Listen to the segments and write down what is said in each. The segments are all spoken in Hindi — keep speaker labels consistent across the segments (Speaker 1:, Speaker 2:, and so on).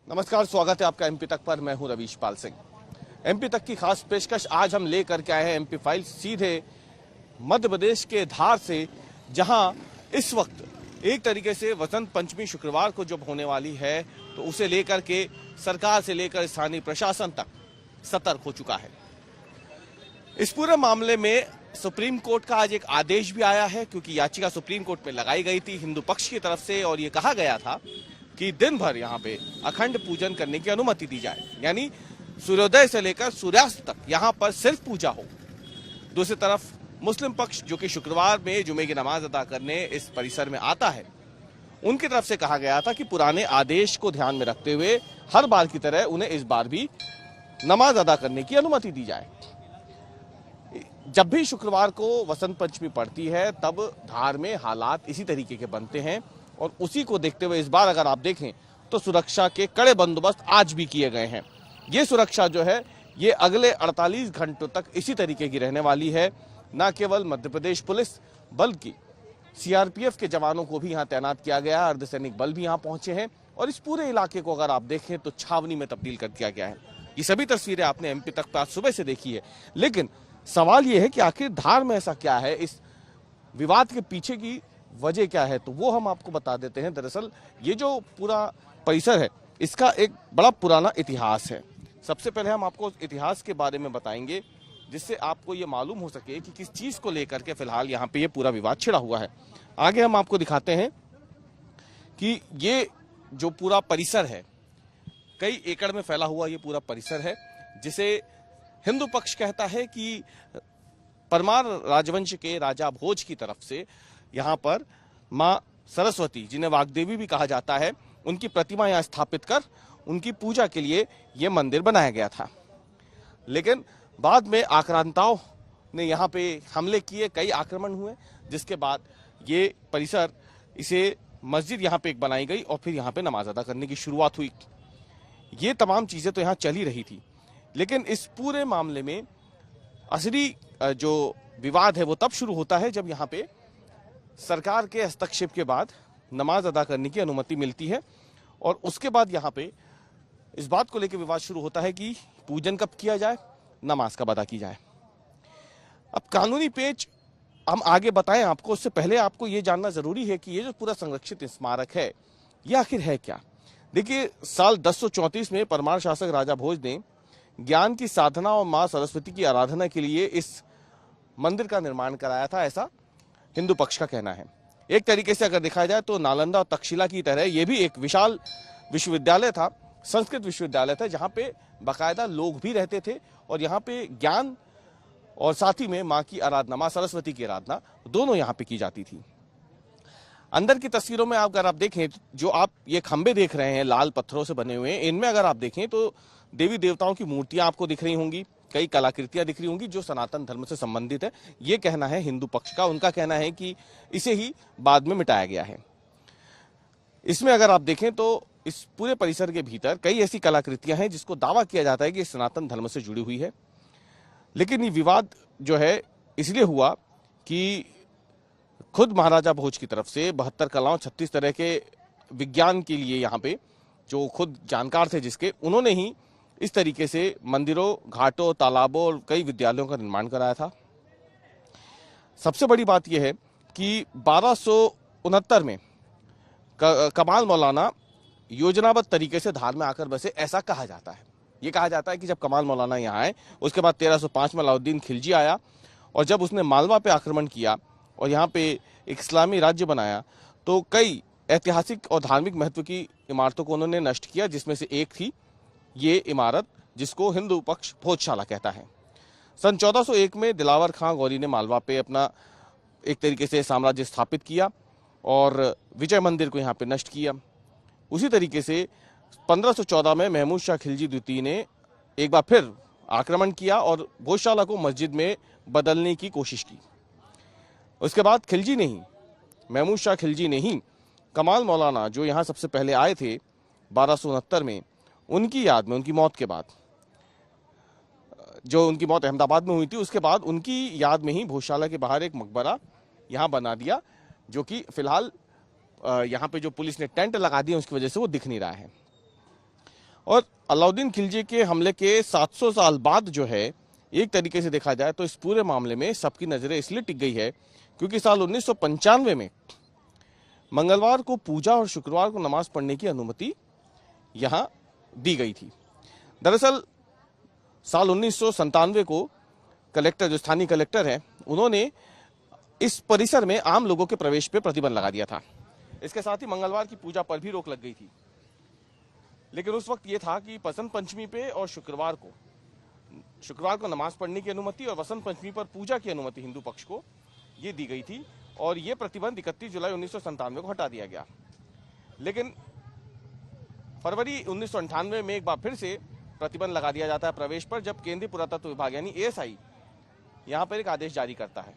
Speaker 1: नमस्कार, स्वागत है आपका एमपी तक पर। मैं हूं रवीश पाल सिंह। एमपी तक की खास पेशकश आज हम लेकर के आए हैं एमपी फाइल सीधे मध्य प्रदेश के धार से, जहां इस वक्त एक तरीके से वसंत पंचमी शुक्रवार को जब होने वाली है तो उसे लेकर के सरकार से लेकर स्थानीय प्रशासन तक सतर्क हो चुका है। इस पूरे मामले में सुप्रीम कोर्ट का आज एक आदेश भी आया है, क्योंकि याचिका सुप्रीम कोर्ट में लगाई गई थी हिंदू पक्ष की तरफ से, और ये कहा गया था कि दिन भर यहाँ पे अखंड पूजन करने की अनुमति दी जाए, यानी सूर्योदय से लेकर सूर्यास्त तक यहाँ पर सिर्फ पूजा हो। दूसरी तरफ मुस्लिम पक्ष, जो कि शुक्रवार में जुमे की नमाज अदा करने इस परिसर में आता है, उनकी तरफ से कहा गया था कि पुराने आदेश को ध्यान में रखते हुए हर बार की तरह उन्हें इस बार भी नमाज अदा करने की अनुमति दी जाए। जब भी शुक्रवार को वसंत पंचमी पड़ती है तब धार में हालात इसी तरीके के बनते हैं, और उसी को देखते हुए इस बार अगर आप देखें तो सुरक्षा के कड़े बंदोबस्त आज भी किए गए हैं। ये सुरक्षा जो है ये अगले 48 घंटों तक इसी तरीके की रहने वाली है। न केवल मध्य प्रदेश पुलिस बल्कि सीआरपीएफ के जवानों को भी यहाँ तैनात किया गया है, अर्धसैनिक बल भी यहाँ पहुंचे हैं, और इस पूरे इलाके को अगर आप देखें तो छावनी में तब्दील कर दिया गया है। ये सभी तस्वीरें आपने एमपी तक आज सुबह से देखी है, लेकिन सवाल ये है कि आखिर धार में ऐसा क्या है, इस विवाद के पीछे की वजह क्या है, तो वो हम आपको बता देते हैं। दरअसल ये जो पूरा परिसर है इसका एक बड़ा पुराना इतिहास है। सबसे पहले हम आपको इतिहास के बारे में बताएंगे, जिससे आपको ये मालूम हो सके कि किस चीज को लेकर के फिलहाल यहाँ पे ये पूरा विवाद छिड़ा हुआ है। आगे हम आपको दिखाते हैं कि ये जो पूरा परिसर है, कई एकड़ में फैला हुआ ये पूरा परिसर है, जिसे हिंदू पक्ष कहता है कि परमार राजवंश के राजा भोज की तरफ से यहाँ पर मां सरस्वती, जिन्हें वाग्देवी भी कहा जाता है, उनकी प्रतिमा यहाँ स्थापित कर उनकी पूजा के लिए ये मंदिर बनाया गया था। लेकिन बाद में आक्रांताओं ने यहाँ पे हमले किए, कई आक्रमण हुए, जिसके बाद ये परिसर, इसे मस्जिद यहाँ पे एक बनाई गई और फिर यहाँ पे नमाज अदा करने की शुरुआत हुई। ये तमाम चीजें तो यहाँ चली रही थी, लेकिन इस पूरे मामले में असली जो विवाद है वो तब शुरू होता है जब यहाँ पे सरकार के हस्तक्षेप के बाद नमाज अदा करने की अनुमति मिलती है, और उसके बाद यहाँ पे इस बात को लेकर विवाद शुरू होता है कि पूजन कब किया जाए, नमाज कब अदा की जाए। अब कानूनी पेच हम आगे बताएं आपको, उससे पहले आपको ये जानना जरूरी है कि ये जो पूरा संरक्षित स्मारक है ये आखिर है क्या। देखिए, साल 1034 में परमार शासक राजा भोज ने ज्ञान की साधना और मां सरस्वती की आराधना के लिए इस मंदिर का निर्माण कराया था, ऐसा हिंदू पक्ष का कहना है। एक तरीके से अगर देखा जाए तो नालंदा और तक्षशिला की तरह यह भी एक विशाल विश्वविद्यालय था, संस्कृत विश्वविद्यालय था, जहां पे बाकायदा लोग भी रहते थे, और यहाँ पे ज्ञान और साथ ही में मां की आराधना, मां सरस्वती की आराधना दोनों यहाँ पे की जाती थी। अंदर की तस्वीरों में अगर आप देखें, जो आप ये खंबे देख रहे हैं लाल पत्थरों से बने हुए, इनमें अगर आप देखें तो देवी देवताओं की मूर्तियां आपको दिख रही होंगी, कई कलाकृतियां दिख रही होंगी जो सनातन धर्म से संबंधित है। ये कहना है हिंदू पक्ष का, उनका कहना है कि इसे ही बाद में मिटाया गया है। इसमें अगर आप देखें तो इस पूरे परिसर के भीतर कई ऐसी कलाकृतियां हैं जिसको दावा किया जाता है कि सनातन धर्म से जुड़ी हुई है। लेकिन ये विवाद जो है इसलिए हुआ कि खुद महाराजा भोज की तरफ से 72 कलाओं 36 तरह के विज्ञान के लिए यहाँ पे जो खुद जानकार थे जिसके, उन्होंने ही इस तरीके से मंदिरों, घाटों, तालाबों और कई विद्यालयों का निर्माण कराया था। सबसे बड़ी बात यह है कि 1269 में कमाल मौलाना योजनाबद्ध तरीके से धार में आकर बसे, ऐसा कहा जाता है। ये कहा जाता है कि जब कमाल मौलाना यहाँ आए, उसके बाद 1305 में अलाउद्दीन खिलजी आया, और जब उसने मालवा पे आक्रमण किया और यहाँ पे एक इस्लामी राज्य बनाया, तो कई ऐतिहासिक और धार्मिक महत्व की इमारतों को उन्होंने नष्ट किया, जिसमें से एक थी ये इमारत जिसको हिंदू पक्ष भोजशाला कहता है। सन 1401 में दिलावर खां गौरी ने मालवा पे अपना एक तरीके से साम्राज्य स्थापित किया और विजय मंदिर को यहाँ पे नष्ट किया। उसी तरीके से 1514 में महमूद शाह खिलजी द्वितीय ने एक बार फिर आक्रमण किया और भोजशाला को मस्जिद में बदलने की कोशिश की। उसके बाद खिलजी ने ही, महमूद शाह खिलजी ने ही कमाल मौलाना जो यहाँ सबसे पहले आए थे 1269 में, उनकी याद में, उनकी मौत के बाद, जो उनकी मौत अहमदाबाद में हुई थी, उसके बाद उनकी याद में ही भोजशाला के बाहर एक मकबरा यहाँ बना दिया, जो कि फिलहाल यहाँ पे जो पुलिस ने टेंट लगा दिया उसकी वजह से वो दिख नहीं रहा है। और अलाउद्दीन खिलजी के हमले के 700 साल बाद जो है, एक तरीके से देखा जाए तो इस पूरे मामले में सबकी नजरें इसलिए टिक गई है क्योंकि साल 1995 में मंगलवार को पूजा और शुक्रवार को नमाज पढ़ने की अनुमति यहां दी गई थी। दरअसल साल 1997 को कलेक्टर, जो स्थानीय कलेक्टर हैं, उन्होंने इस परिसर में आम लोगों के प्रवेश पर प्रतिबंध लगा दिया था। इसके साथ ही मंगलवार की पूजा पर भी रोक लग गई थी। लेकिन उस वक्त यह था कि वसंत पंचमी पे और शुक्रवार को नमाज पढ़ने की अनुमति और वसंत पंचमी पर पूजा की अनुमति हिंदू पक्ष को ये दी गई थी और ये प्रतिबंध 31 जुलाई 1997 को हटा दिया गया। लेकिन फरवरी 1998 में एक बार फिर से प्रतिबंध लगा दिया जाता है प्रवेश पर, जब केंद्रीय पुरातत्व विभाग यानी एएसआई यहां पर एक आदेश जारी करता है।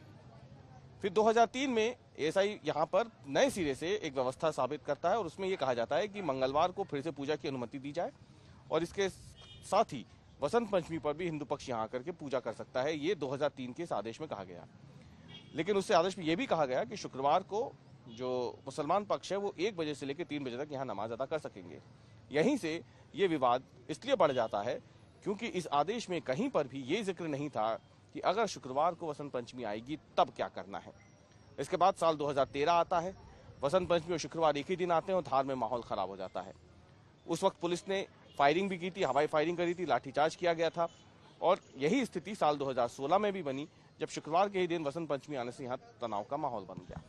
Speaker 1: फिर 2003 में एएसआई यहां पर नए सिरे से एक व्यवस्था साबित करता है और उसमें यह कहा जाता है कि मंगलवार को फिर से पूजा की अनुमति दी जाए और इसके साथ ही वसंत पंचमी पर भी हिंदू पक्ष यहां आकर के पूजा कर सकता है। ये 2003 के इस आदेश में कहा गया। लेकिन उससे आदेश में यह भी कहा गया कि शुक्रवार को जो मुसलमान पक्ष है वो 1 बजे से लेकर 3 बजे तक यहाँ नमाज अदा कर सकेंगे। यहीं से ये विवाद इसलिए बढ़ जाता है क्योंकि इस आदेश में कहीं पर भी ये जिक्र नहीं था कि अगर शुक्रवार को वसंत पंचमी आएगी तब क्या करना है। इसके बाद साल 2013 आता है, वसंत पंचमी और शुक्रवार एक ही दिन आते हैं और धार में माहौल खराब हो जाता है। उस वक्त पुलिस ने फायरिंग भी की थी, हवाई फायरिंग करी थी, लाठीचार्ज किया गया था और यही स्थिति साल 2016 में भी बनी, जब शुक्रवार के ही दिन वसंत पंचमी आने से यहाँ तनाव का माहौल बन गया।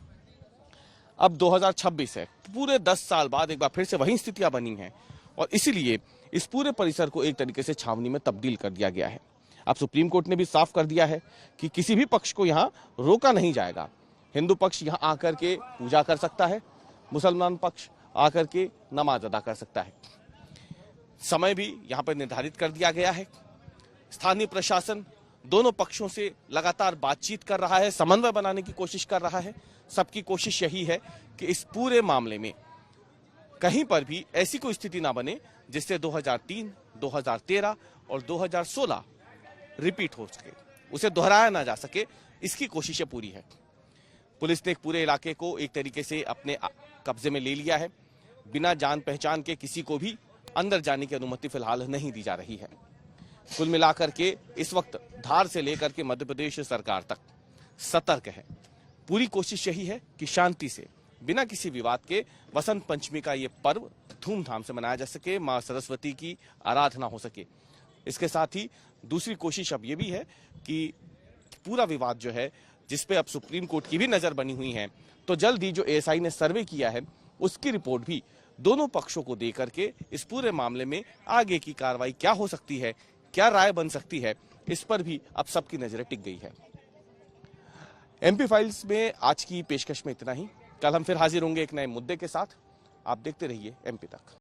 Speaker 1: अब 2026 है, पूरे 10 साल बाद एक बार फिर से वही स्थितियां बनी हैं और इसीलिए इस पूरे परिसर को एक तरीके से छावनी में तब्दील कर दिया गया है। अब सुप्रीम कोर्ट ने भी साफ कर दिया है कि किसी भी पक्ष को यहाँ रोका नहीं जाएगा। हिंदू पक्ष यहाँ आकर के पूजा कर सकता है, मुसलमान पक्ष आकर के नमाज अदा कर सकता है। समय भी यहाँ पर निर्धारित कर दिया गया है। स्थानीय प्रशासन दोनों पक्षों से लगातार बातचीत कर रहा है, समन्वय बनाने की कोशिश कर रहा है। सबकी कोशिश यही है कि इस पूरे मामले में कहीं पर भी ऐसी कोई स्थिति ना बने जिससे 2003, 2013 और 2016 रिपीट हो सके, उसे दोहराया ना जा सके। इसकी कोशिशें पूरी है। पुलिस ने पूरे इलाके को एक तरीके से अपने कब्जे में ले लिया है। बिना जान पहचान के किसी को भी अंदर जाने की अनुमति फिलहाल नहीं दी जा रही है। कुल मिलाकर के इस वक्त धार से लेकर के मध्य प्रदेश सरकार तक सतर्क है। पूरी कोशिश यही है कि शांति से, बिना किसी विवाद के वसंत पंचमी का ये पर्व धूमधाम से मनाया जा सके, मां सरस्वती की आराधना हो सके। इसके साथ ही दूसरी कोशिश अब ये भी है कि पूरा विवाद जो है, जिसपे अब सुप्रीम कोर्ट की भी नजर बनी हुई है, तो जल्द ही जो एएसआई ने सर्वे किया है उसकी रिपोर्ट भी दोनों पक्षों को दे करके इस पूरे मामले में आगे की कार्रवाई क्या हो सकती है, क्या राय बन सकती है, इस पर भी अब सबकी नजरें टिक गई है। एमपी फाइल्स में आज की पेशकश में इतना ही। कल हम फिर हाजिर होंगे एक नए मुद्दे के साथ। आप देखते रहिए एमपी तक।